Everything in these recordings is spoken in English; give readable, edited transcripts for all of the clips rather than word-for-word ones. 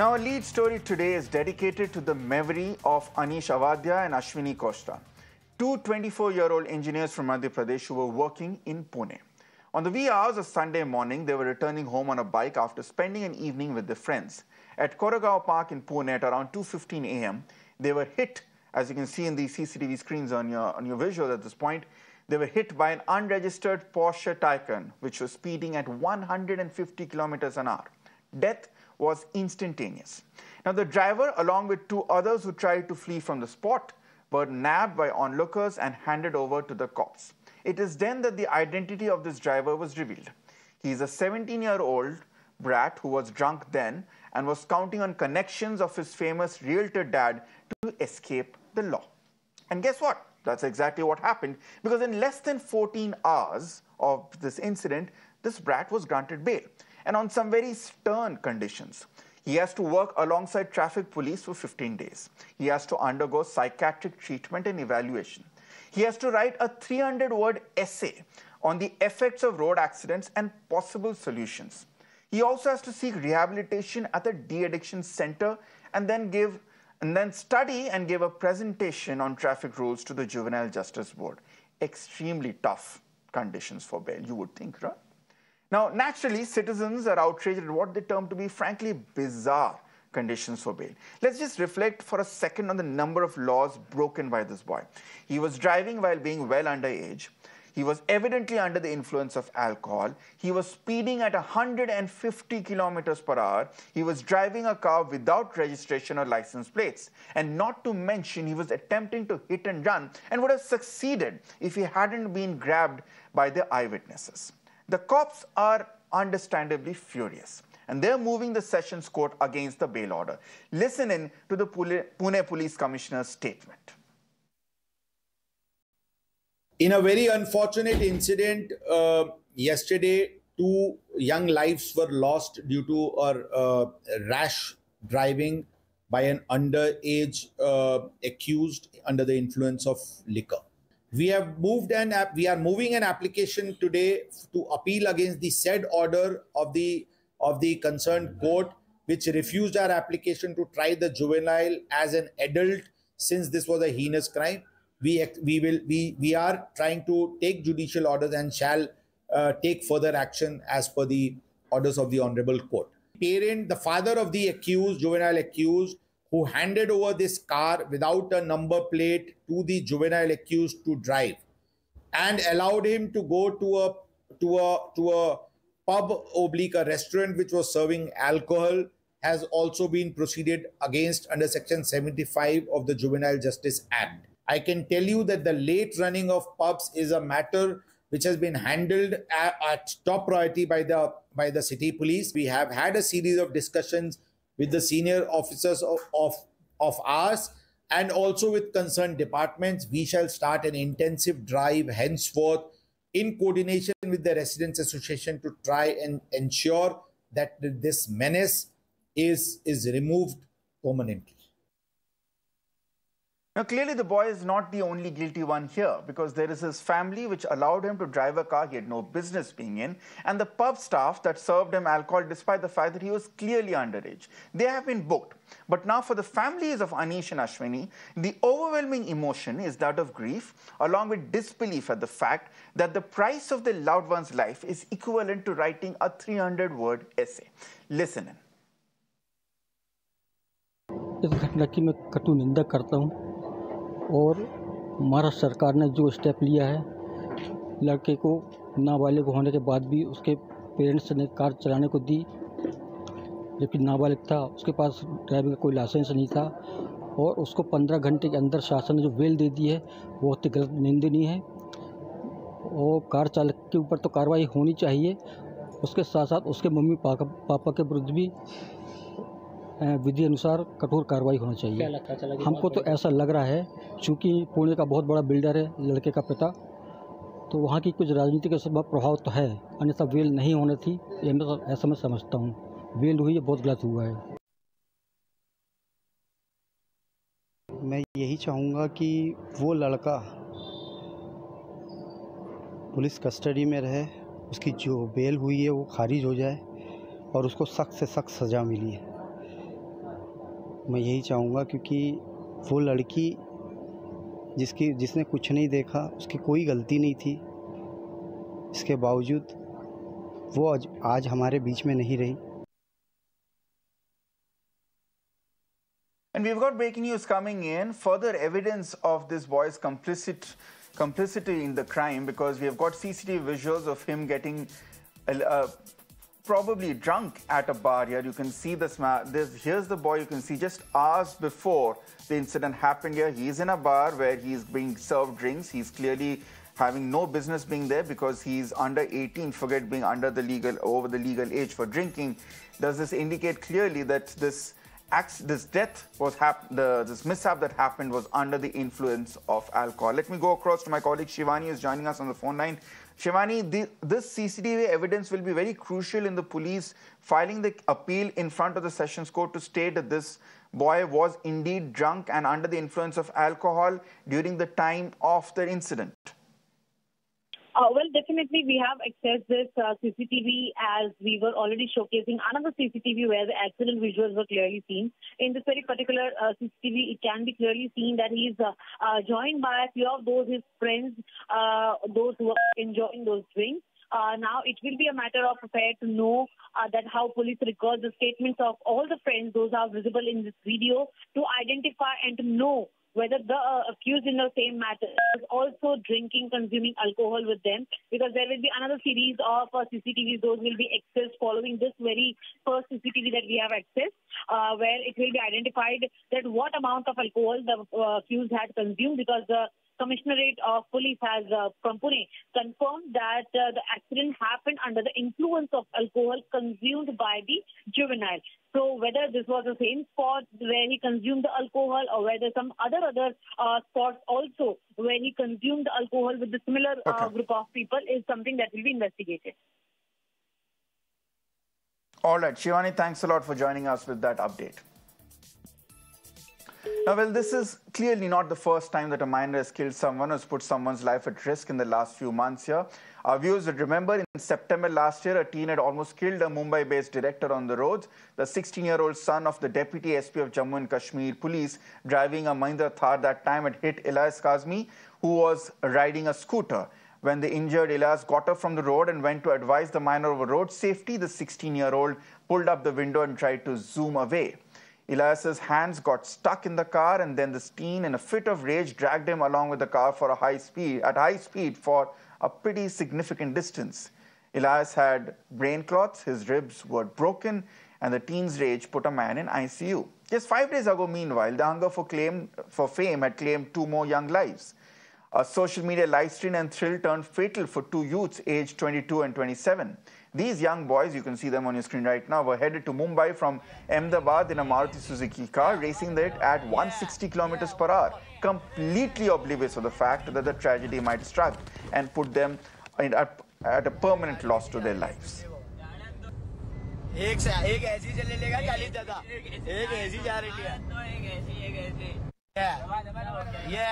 Now, our lead story today is dedicated to the memory of Anish Avadhya and Ashwini Costa, two 24-year-old engineers from Madhya Pradesh who were working in Pune. On the wee hours of Sunday morning, they were returning home on a bike after spending an evening with their friends. At Koregaon Park in Pune at around 2:15 a.m., they were hit, as you can see in the CCTV screens on your visual at this point, they were hit by an unregistered Porsche Taycan, which was speeding at 150 kilometers an hour. Death was instantaneous. Now, the driver, along with two others who tried to flee from the spot, were nabbed by onlookers and handed over to the cops. It is then that the identity of this driver was revealed. He is a 17-year-old brat who was drunk then and was counting on connections of his famous realtor dad to escape the law. And guess what? That's exactly what happened, because in less than 14 hours of this incident, this brat was granted bail, and on some very stern conditions. He has to work alongside traffic police for 15 days. He has to undergo psychiatric treatment and evaluation. He has to write a 300-word essay on the effects of road accidents and possible solutions. He also has to seek rehabilitation at the de-addiction center and then study and give a presentation on traffic rules to the Juvenile Justice Board. Extremely tough conditions for bail, you would think, right? Now, naturally, citizens are outraged at what they term to be, frankly, bizarre conditions for bail. Let's just reflect for a second on the number of laws broken by this boy. He was driving while being well underage. He was evidently under the influence of alcohol. He was speeding at 150 kilometers per hour. He was driving a car without registration or license plates. And not to mention, he was attempting to hit and run and would have succeeded if he hadn't been grabbed by the eyewitnesses. The cops are understandably furious, and they're moving the Sessions Court against the bail order. Listen in to the Pune Police Commissioner's statement. In a very unfortunate incident, yesterday, 2 young lives were lost due to rash driving by an underage accused under the influence of liquor. We are moving an application today to appeal against the said order of the concerned court, which refused our application to try the juvenile as an adult, since this was a heinous crime. We are trying to take judicial orders and shall take further action as per the orders of the honorable court. The father of the accused, juvenile accused, who handed over this car without a number plate to the juvenile accused to drive, and allowed him to go to a pub / a restaurant which was serving alcohol, has also been proceeded against under Section 75 of the Juvenile Justice Act. I can tell you that the late running of pubs is a matter which has been handled at top priority by the city police. We have had a series of discussions with the senior officers of ours and also with concerned departments. We shall start an intensive drive henceforth in coordination with the Residents Association to try and ensure that this menace is removed permanently. Now, clearly the boy is not the only guilty one here, because there is his family which allowed him to drive a car he had no business being in, and the pub staff that served him alcohol despite the fact that he was clearly underage. They have been booked. But now for the families of Anish and Ashwini, the overwhelming emotion is that of grief, along with disbelief at the fact that the price of their loved one's life is equivalent to writing a 300-word essay. Listen in. इस घटना की मैं कटु निंदा करता हूँ और महाराष्ट्र सरकार ने जो स्टेप लिया है, लड़के को नाबालिग होने के बाद भी उसके पेरेंट्स ने कार चलाने को दी, जबकि नाबालिग था, उसके पास ड्राइविंग का कोई लाइसेंस नहीं था, और उसको 15 घंटे के अंदर शासन ने जो बेल दे दी है वो बहुत ही गलत निंदनीय है। और कार चालक के ऊपर तो कार्रवाई होनी चाहिए, उसके साथ साथ उसके मम्मी पापा के विरुद्ध भी विधि अनुसार कठोर कार्रवाई होना चाहिए। हमको तो ऐसा लग रहा है, चूँकि पुणे का बहुत बड़ा बिल्डर है लड़के का पिता, तो वहाँ की कुछ राजनीतिक प्रभाव तो है, अन्यथा बेल नहीं होनी थी, ये मैं ऐसा मैं समझता हूँ। बेल हुई है, बहुत गलत हुआ है। मैं यही चाहूँगा कि वो लड़का पुलिस कस्टडी में रहे, उसकी जो बेल हुई है वो खारिज हो जाए और उसको सख्त से सख्त सज़ा मिली है। मैं यही चाहूँगा, क्योंकि वो लड़की जिसने कुछ नहीं देखा, उसकी कोई गलती नहीं थी, इसके बावजूद वो आज हमारे बीच में नहीं रही। And we've got breaking news coming in, further evidence of this boy's complicity in the crime, because we have got CCTV visuals of him getting probably drunk at a bar here. You can see this. Here's the boy you can see just hours before the incident happened here. He's in a bar where he's being served drinks. He's clearly having no business being there because he's under 18. Forget being over the legal age for drinking. Does this indicate clearly that this mishap that happened was under the influence of alcohol? Let me go across to my colleague Shivani, who is joining us on the phone line. Shivani, this CCTV evidence will be very crucial in the police filing the appeal in front of the Sessions Court to state that this boy was indeed drunk and under the influence of alcohol during the time of the incident. Well, definitely we have accessed this CCTV, as we were already showcasing another CCTV where the accident visuals were clearly seen. In this very particular CCTV, it can be clearly seen that he is joined by a few of his friends, those who are enjoying those drinks. Now, it will be a matter of affair to know that how police record the statements of all the friends, those are visible in this video, to identify and to know whether the accused in the same matter is also consuming alcohol with them, because there will be another series of CCTVs. Those will be accessed following this very first CCTV that we have accessed, where it will be identified that what amount of alcohol the accused had consumed, because the Commissionerate of Police has from Pune confirmed that the accident happened under the influence of alcohol consumed by the juvenile. So whether this was the same spot where he consumed the alcohol, or whether some other spots also where he consumed the alcohol with the similar group of people, is something that will be investigated. All right, Shivani, thanks a lot for joining us with that update. Now, well, this is clearly not the first time that a minor has killed someone, has put someone's life at risk in the last few months here. Our viewers would remember in September last year, a teen had almost killed a Mumbai-based director on the roads. The 16-year-old son of the Deputy SP of Jammu and Kashmir Police, driving a Mahindra Thar that time, had hit Ilyas Kazmi, who was riding a scooter. When the injured Ilyas got up from the road and went to advise the minor of road safety, the 16-year-old pulled up the window and tried to zoom away. Ilyas's hands got stuck in the car, and then the teen, in a fit of rage, dragged him along with the car at high speed for a pretty significant distance. Ilyas had brain clots, his ribs were broken, and the teen's rage put a man in ICU. Just 5 days ago, meanwhile, the hunger for fame had claimed 2 more young lives. A social media live stream and thrill turned fatal for 2 youths aged 22 and 27. These young boys, you can see them on your screen right now, were headed to Mumbai from Ahmedabad in a Maruti Suzuki car, racing it at 160 kilometers per hour, completely oblivious of the fact that the tragedy might strike and put them at a permanent loss to their lives.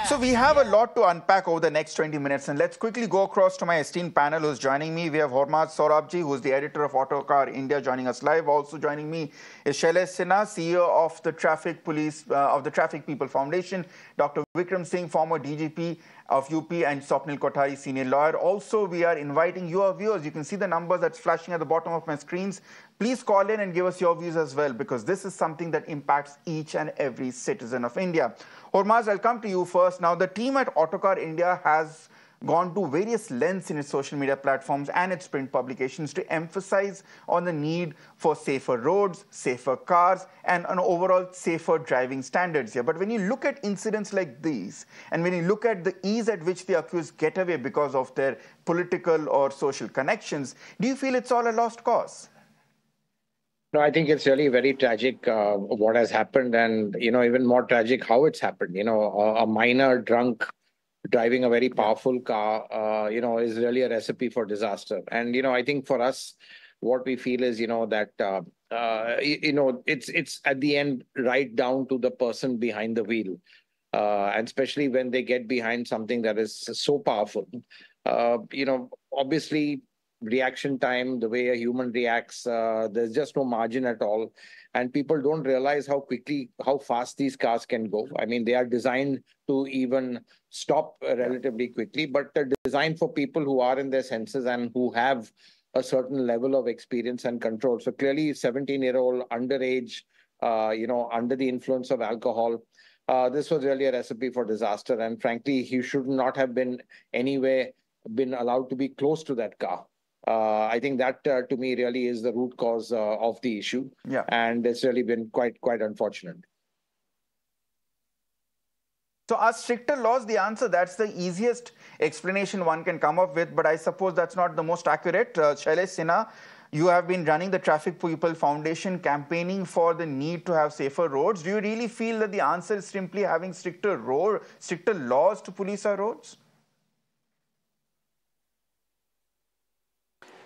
So we have a lot to unpack over the next 20 minutes, and let's quickly go across to my esteemed panel who's joining me. We have Hormazd Sorabjee, who's the editor of Autocar India, joining us live. Also joining me is Shailesh Sinha, CEO of the Traffic People Foundation, Dr. Vikram Singh, former DGP of UP, and Swapnil Kothari, senior lawyer. Also, we are inviting your viewers. You can see the numbers that's flashing at the bottom of my screens. Please call in and give us your views as well, because this is something that impacts each and every citizen of India. Hormazd, I'll come to you first. Now, the team at Autocar India has gone to various lengths in its social media platforms and its print publications to emphasize on the need for safer roads, safer cars, and an overall safer driving standards here. But when you look at incidents like these, and when you look at the ease at which the accused get away because of their political or social connections, do you feel it's all a lost cause? No, I think it's really very tragic what has happened, and even more tragic how it's happened. A minor drunk driving a very powerful car, is really a recipe for disaster. And I think for us, what we feel is that it's at the end right down to the person behind the wheel, and especially when they get behind something that is so powerful. Obviously, reaction time, the way a human reacts, there's just no margin at all. and people don't realize how fast these cars can go. I mean, they are designed to even stop relatively quickly, but they're designed for people who are in their senses and who have a certain level of experience and control. So clearly, 17-year-old underage, under the influence of alcohol, this was really a recipe for disaster. And frankly, he should not have been allowed to be close to that car. I think that, to me, really is the root cause of the issue. Yeah. And it's really been quite unfortunate. So are stricter laws the answer? That's the easiest explanation one can come up with, but I suppose that's not the most accurate. Shailesh Sinha, you have been running the Traffic People Foundation, campaigning for the need to have safer roads. Do you really feel that the answer is simply having stricter laws to police our roads?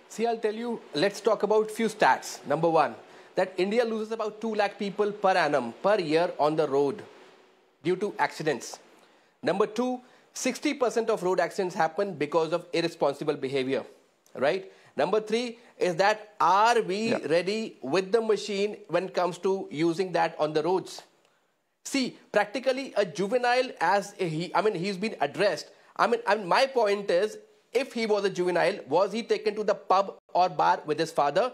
See, I'll tell you, let's talk about few stats. Number one, that India loses about 2 lakh people per annum, per year on the road due to accidents. Number two, 60% of road accidents happen because of irresponsible behavior, right? Number three is that are we ready with the machine when it comes to using that on the roads? See, practically a juvenile, he's been addressed. My point is, if he was a juvenile, was he taken to the pub or bar with his father?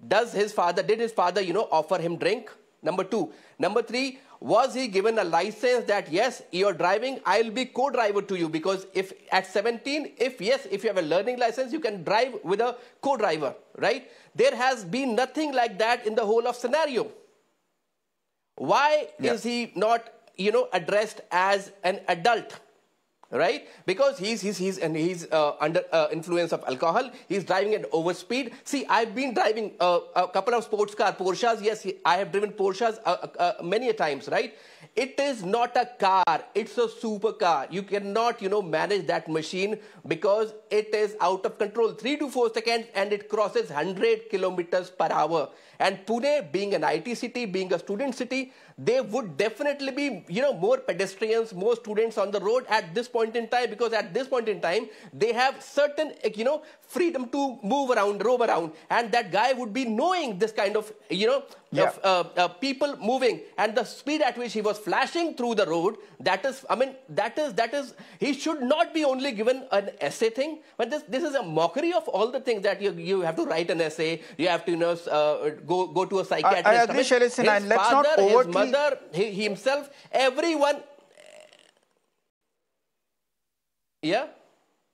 Did his father, offer him drink? Number two. Number three, was he given a license that, yes, you're driving, I'll be co-driver to you, because if at 17, if you have a learning license, you can drive with a co-driver, right? There has been nothing like that in the whole of scenario. Why is he not, addressed as an adult? Right? Because he's under influence of alcohol. He's driving at overspeed. See, I've been driving a couple of sports car, Porsches. Yes, I have driven Porsches many a times, right? It is not a car. It's a supercar. You cannot, manage that machine because it is out of control. 3 to 4 seconds and it crosses 100 kilometers per hour. And Pune, being an IT city, being a student city, there would definitely be, more pedestrians, more students on the road at this point in time, because at this point in time, they have certain, freedom to move around, roam around. And that guy would be knowing this kind of, people moving, and the speed at which he was flashing through the road, that is, he should not be only given an essay thing, but this is a mockery of all the things that you have to write an essay, you have to, go to a psychiatrist. I agree, Shailesh Sinha, and let's not overtly... His mother, he himself, everyone... Yeah?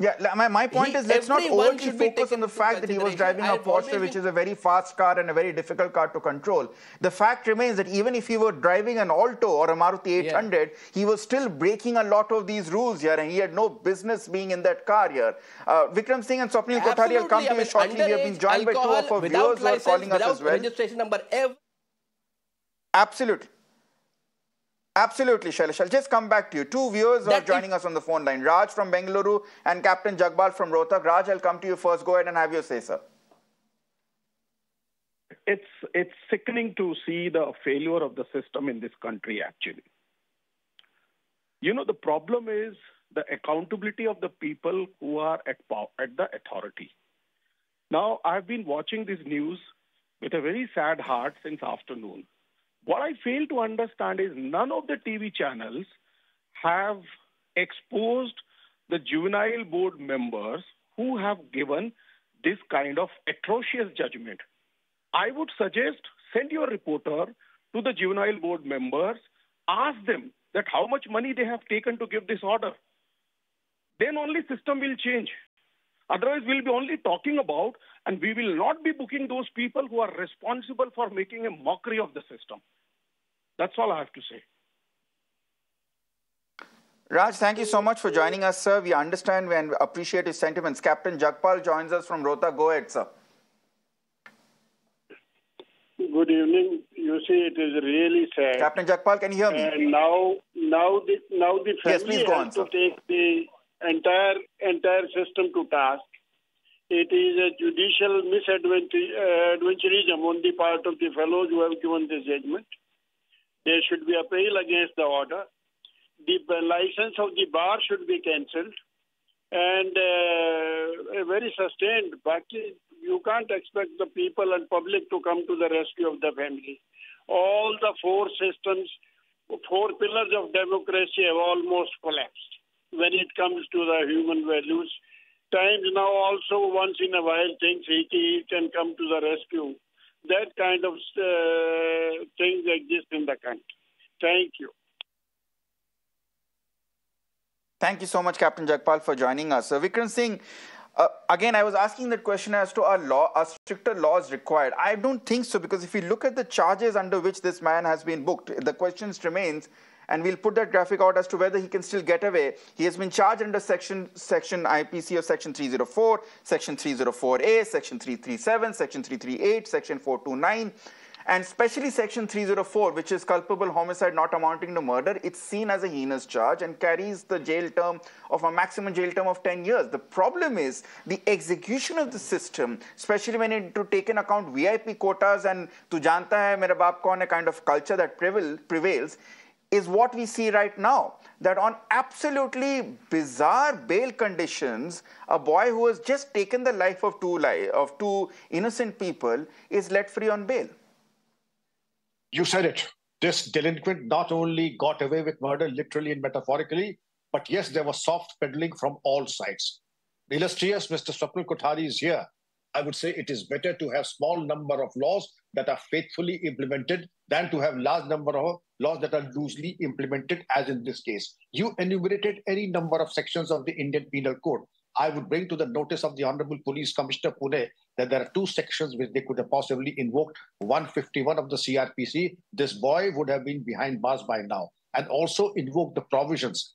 Yeah, my point is, let's not overtly focus on the fact that he was driving a Porsche, which is a very fast car and a very difficult car to control. The fact remains that even if he were driving an Alto or a Maruti 800, he was still breaking a lot of these rules here, and he had no business being in that car here. Vikram Singh and Swapnil Kothari will come to you shortly. We have been joined by 2 of our viewers who are calling us as well. Registration number Absolutely. Absolutely, Shailesh. I'll just come back to you. 2 viewers are joining us on the phone line. Raj from Bengaluru and Captain Jagbal from Rohtak. Raj, I'll come to you first. Go ahead and have your say, sir. It's sickening to see the failure of the system in this country, actually. The problem is the accountability of the people who are at the authority. Now, I've been watching this news with a very sad heart since afternoon. What I fail to understand is none of the TV channels have exposed the juvenile board members who have given this kind of atrocious judgment. I would suggest send your reporter to the juvenile board members, ask them that how much money they have taken to give this order. Then only system will change. Otherwise, we'll be only talking about, and we will not be booking those people who are responsible for making a mockery of the system. That's all I have to say. Raj, thank you so much for joining us, sir. We understand and appreciate his sentiments. Captain Jagpal joins us from Rohtak. Go ahead, sir. Good evening. You see, it is really sad. Captain Jagpal, can you hear me? And now the family has to take the entire system to task. It is a judicial misadventurism on the part of the fellows who have given this judgment. There should be appeal against the order. The license of the bar should be cancelled, and a very sustained. But you can't expect the people and public to come to the rescue of the family. all the four systems, four pillars of democracy have almost collapsed when it comes to the human values. Times now also once in a while thinks he can come to the rescue. That kind of things exist in the country. Thank you. Thank you so much, Captain Jagpal, for joining us. Vikram Singh, again, I was asking that question as to are stricter laws required? I don't think so, because if you look at the charges under which this man has been booked, the question remains, and we'll put that graphic out as to whether he can still get away. He has been charged under section IPC of Section 304, Section 304A, Section 337, Section 338, Section 429, and especially Section 304, which is culpable homicide not amounting to murder. It's seen as a heinous charge and carries the jail term of a maximum jail term of 10 years. The problem is the execution of the system, especially when it to take in account VIP quotas and tu janta hai mera baap kaun hai kind of culture that prevails, is what we see right now. That on absolutely bizarre bail conditions, a boy who has just taken the life of two innocent people is let free on bail. You said it. This delinquent not only got away with murder literally and metaphorically, but yes, there was soft peddling from all sides. The illustrious Mr. Swapnil Kothari is here. I would say it is better to have small number of laws that are faithfully implemented than to have large number of laws that are loosely implemented, as in this case. You enumerated any number of sections of the Indian Penal Code. I would bring to the notice of the Honorable Police Commissioner Pune that there are two sections which they could have possibly invoked. 151 of the CRPC, this boy would have been behind bars by now, and also invoke the provisions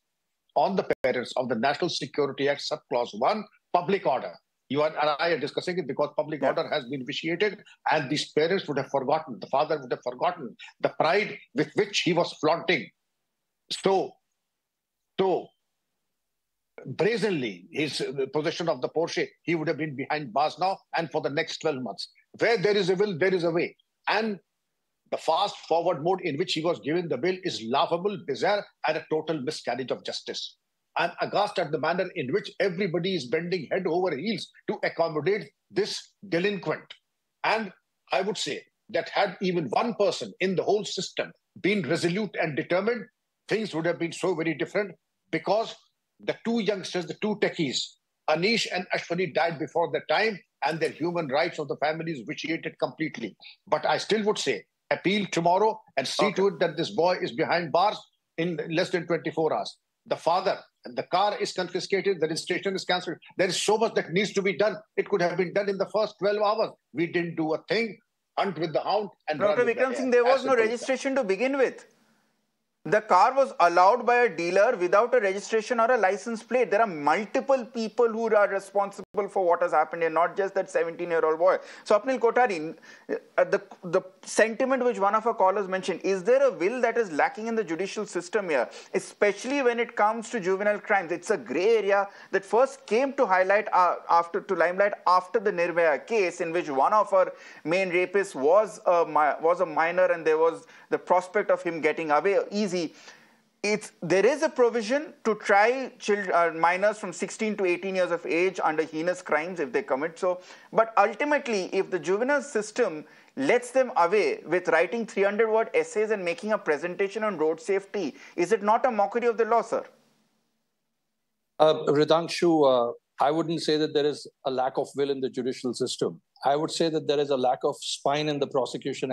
on the parents of the National Security Act, subclause 1, public order. You and I are discussing it because public order has been vitiated, and these parents would have forgotten, the father would have forgotten the pride with which he was flaunting so brazenly his possession of the Porsche. He would have been behind bars now and for the next 12 months. Where there is a will, there is a way. And the fast forward mode in which he was given the bill is laughable, bizarre, and a total miscarriage of justice. I'm aghast at the manner in which everybody is bending head over heels to accommodate this delinquent. And I would say that had even one person in the whole system been resolute and determined, things would have been so very different, because the two youngsters, the two techies, Anish and Ashwani, died before their time, and their human rights of the families vitiated completely. But I still would say, appeal tomorrow and see to it that this boy is behind bars in less than 24 hours. The father, the car is confiscated, the registration is cancelled. There is so much that needs to be done. It could have been done in the first 12 hours. We didn't do a thing. Hunt with the hound. And Dr. Vikram Singh, there was no registration to begin with. The car was allowed by a dealer without a registration or a license plate. There are multiple people who are responsible for what has happened here, not just that 17-year-old boy. So, Swapnil Kothari, the sentiment which one of our callers mentioned, is there a will that is lacking in the judicial system here, especially when it comes to juvenile crimes? It's a grey area that first came to limelight after the Nirbhaya case, in which one of our main rapists was a minor, and there was the prospect of him getting away easy. There is a provision to try minors from 16 to 18 years of age under heinous crimes if they commit so. But ultimately, if the juvenile system lets them away with writing 300-word essays and making a presentation on road safety, is it not a mockery of the law, sir? Ritangshu, I wouldn't say that there is a lack of will in the judicial system. I would say that there is a lack of spine in the prosecution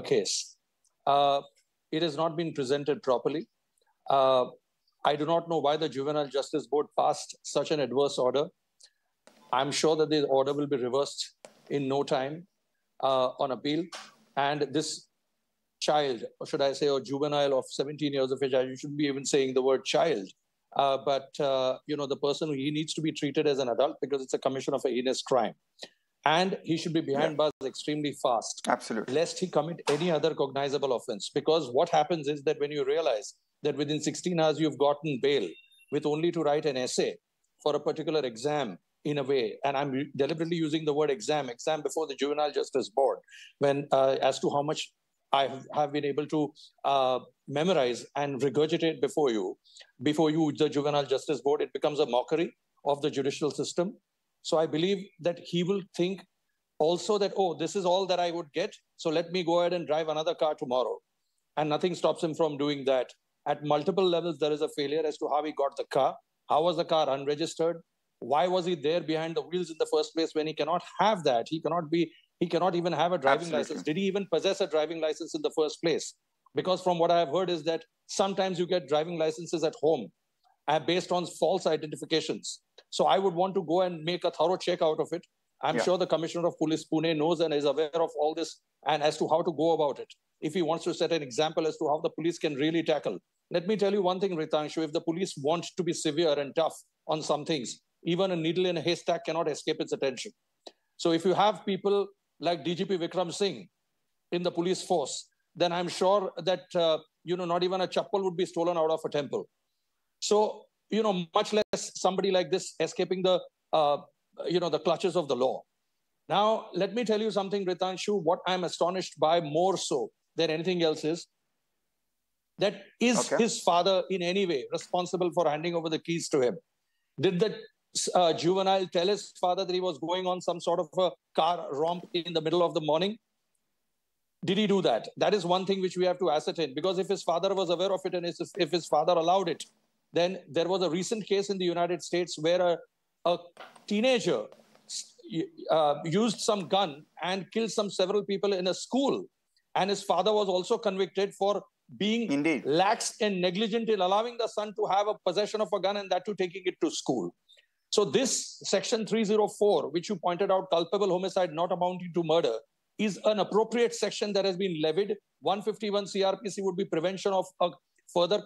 case. It has not been presented properly. I do not know why the Juvenile Justice Board passed such an adverse order. I'm sure that the order will be reversed in no time on appeal. And this child, or should I say a juvenile of 17 years of age, I shouldn't be even saying the word child, but the person, he needs to be treated as an adult because it's a commission of a heinous crime. And he should be behind bars extremely fast. Absolutely. Lest he commit any other cognizable offense. Because what happens is that when you realize that within 16 hours you've gotten bail with only to write an essay for a particular exam in a way, and I'm deliberately using the word exam before the Juvenile Justice Board, when as to how much I have been able to memorize and regurgitate before you, the Juvenile Justice Board, it becomes a mockery of the judicial system. So I believe that he will think also that, oh, this is all that I would get, so let me go ahead and drive another car tomorrow. And nothing stops him from doing that. At multiple levels, there is a failure as to how he got the car. How was the car unregistered? Why was he there behind the wheels in the first place when he cannot have that? He cannot even have a driving license. Did he even possess a driving license in the first place? Because from what I have heard is that sometimes you get driving licenses at home based on false identifications. So I would want to go and make a thorough check out of it. I'm sure the Commissioner of Police Pune knows and is aware of all this and as to how to go about it. If he wants to set an example as to how the police can really tackle. Let me tell you one thing, Ritangshu, if the police want to be severe and tough on some things, even a needle in a haystack cannot escape its attention. So if you have people like DGP Vikram Singh in the police force, then I'm sure that, not even a chappal would be stolen out of a temple. So, much less somebody like this escaping the clutches of the law. Now, let me tell you something, Ritangshu, what I'm astonished by more so than anything else is that his father in any way responsible for handing over the keys to him? Did the juvenile tell his father that he was going on some sort of a car romp in the middle of the morning? Did he do that? That is one thing which we have to ascertain, because if his father was aware of it and if his father allowed it, then there was a recent case in the United States where a teenager used some gun and killed several people in a school. And his father was also convicted for being lax and negligent in allowing the son to have a possession of a gun and that to taking it to school. So this section 304, which you pointed out, culpable homicide not amounting to murder, is an appropriate section that has been levied. 151 CRPC would be prevention of a further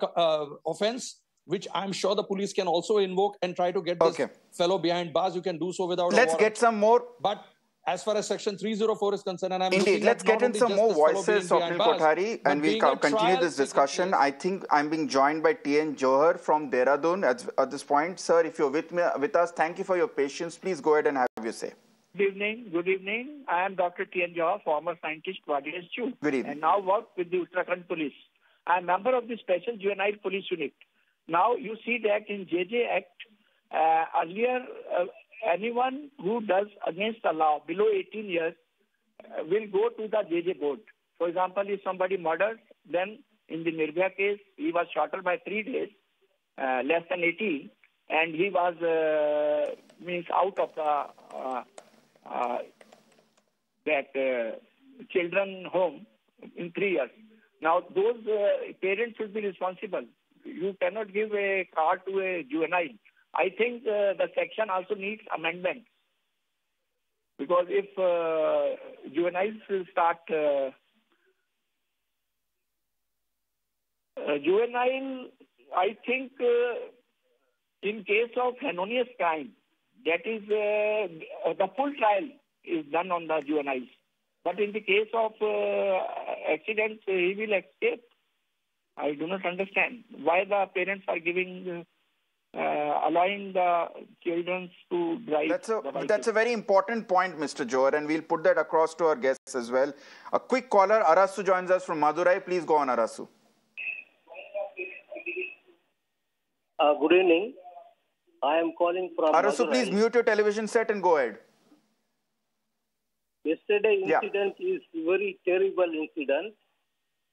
offense, which I'm sure the police can also invoke and try to get this fellow behind bars. You can do so without a warrant. Let's get some more. But as far as section 304 is concerned, and I'm let's get in some more voices of Anil Kothari and we'll continue this discussion. I think I'm being joined by T.N. Johar from Dehradun at this point. Sir, if you're with us, thank you for your patience. Please go ahead and have your say. Good evening. Good evening. I am Dr. T.N. Johar, former scientist, GSU. Good evening. And now work with the Uttarakhand Police. I am member of the Special Juvenile Police Unit. Now you see that in JJ Act, earlier anyone who does against the law below 18 years will go to the JJ board. For example, if somebody murders, then in the Nirbhaya case, he was shorter by 3 days, less than 18, and he was out of the children home in 3 years. Now those parents should be responsible. You cannot give a car to a juvenile. I think the section also needs amendment, because if juveniles will start juvenile, I think in case of heinous crime, that is the full trial is done on the juveniles. But in the case of accidents, he will escape. I do not understand why the parents are giving, allowing the children to drive. That's a very important point, Mr. Johar, and we'll put that across to our guests as well. A quick caller, Arasu joins us from Madurai. Please go on, Arasu. Good evening. I am calling from Arasu, Madurai. please mute your television set and go ahead. Yesterday incident is very terrible incident,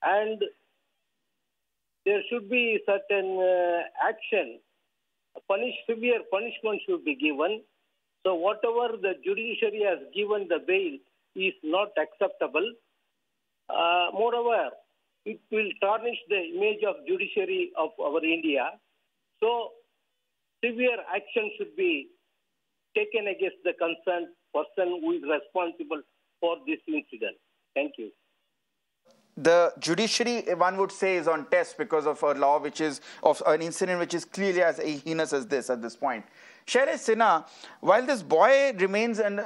and there should be certain action. Severe punishment should be given. So whatever the judiciary has given the bail is not acceptable. Moreover, it will tarnish the image of judiciary of our India. So severe action should be taken against the concerned person who is responsible for this incident. Thank you. The judiciary, one would say, is on test because of a law which is of an incident which is clearly as heinous as this at this point. Shailesh Sinha, while this boy remains and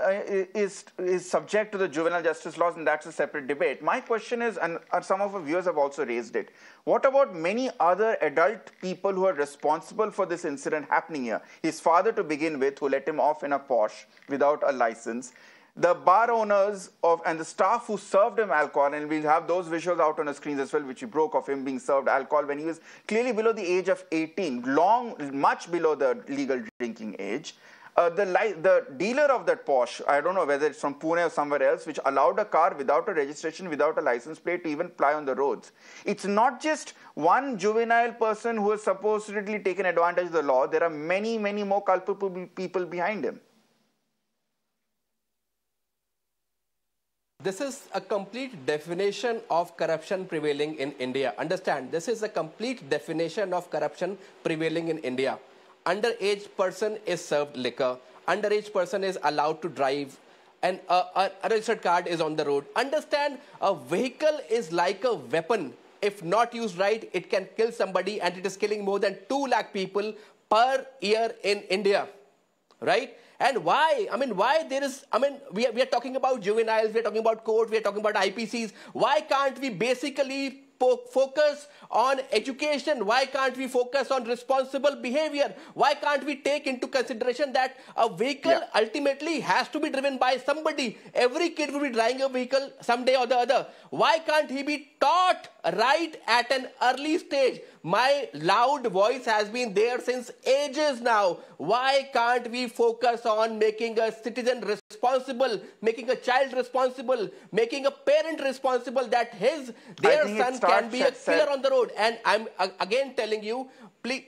is subject to the juvenile justice laws, and that's a separate debate, my question is, and some of our viewers have also raised it, what about many other adult people who are responsible for this incident happening here? His father to begin with, who let him off in a Porsche without a license. The bar owners and the staff who served him alcohol, and we'll have those visuals out on the screens as well, which he broke of him being served alcohol when he was clearly below the age of 18, much below the legal drinking age. the dealer of that Porsche, I don't know whether it's from Pune or somewhere else, which allowed a car without a registration, without a license plate to even ply on the roads. It's not just one juvenile person who has supposedly taken advantage of the law. There are many, many more culpable people behind him. This is a complete definition of corruption prevailing in India. Understand, this is a complete definition of corruption prevailing in India. Underage person is served liquor. Underage person is allowed to drive. And a registered card is on the road. Understand, a vehicle is like a weapon. If not used right, it can kill somebody, and it is killing more than 2 lakh people per year in India. Right? And why? I mean, why there is, I mean, we are talking about juveniles, we are talking about court, we are talking about IPCs. Why can't we basically focus on education? Why can't we focus on responsible behavior? Why can't we take into consideration that a vehicle ultimately has to be driven by somebody? Every kid will be driving a vehicle someday or the other. Why can't he be taught right at an early stage? My loud voice has been there since ages now. Why can't we focus on making a citizen responsible, making a child responsible, making a parent responsible, that their son can be a killer on the road? And I'm again telling you, please,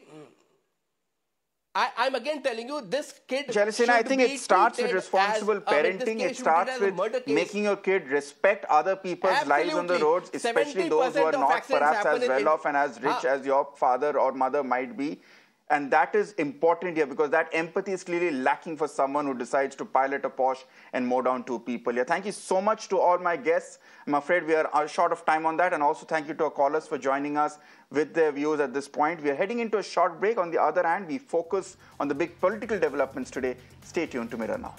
I'm again telling you, this kid Shailesh Sinha, I think it starts with responsible parenting. It starts with making your kid respect other people's lives on the roads, especially those who are not perhaps as well off and as rich as your father or mother might be. And that is important here, because that empathy is clearly lacking for someone who decides to pilot a Porsche and mow down 2 people. Yeah, thank you so much to all my guests. I'm afraid we are short of time on that. And also thank you to our callers for joining us with their views at this point. We are heading into a short break. On the other hand, we focus on the big political developments today. Stay tuned to Mirror Now.